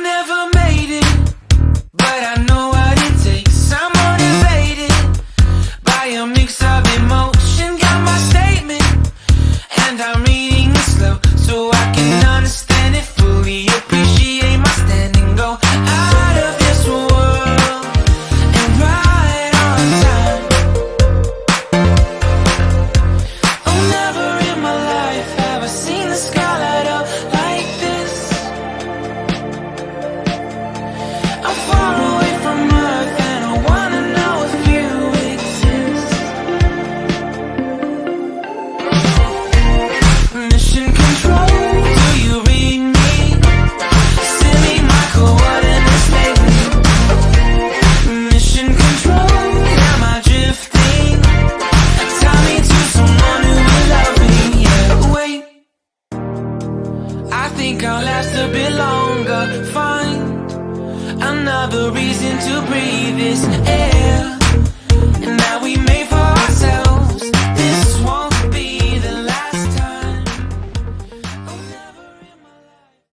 never made it, but I know what it takes. I'm motivated by a mix of emotion. Got my statement, and I'm reading it slow so I can understand it fully. Appreciate my standing, go out of this world and right on time. Oh, never in my life have I seen the sky light up like this. I'm far away from Earth and I wanna know if you exist. Mission control, do you read me? Send me my coordinates lately. Mission control, am I drifting? Tie me to someone who will love me. Yeah, wait, I think I'll last a bit longer. Find another reason to breathe this air.